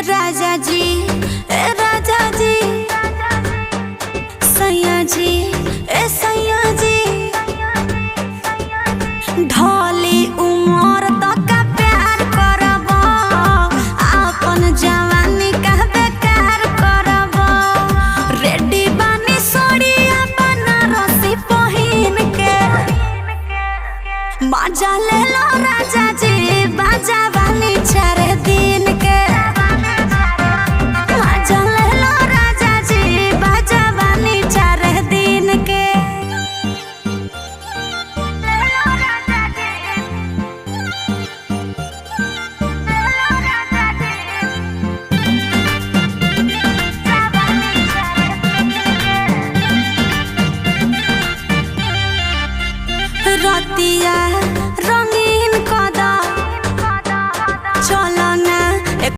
राजा जी ए राजा जी, सैया जी ए सैया जी, ढोली उमर तक प्यार करब, अपन जवानी का बेकार करब। रेडी बानी सोड़िया बनारसी पहिन के, मजा ले लो राजा जी बाजा वाली 4 दिन के। मजा ले लो राजा जी बाजा वाली 4 दिन के। रतिया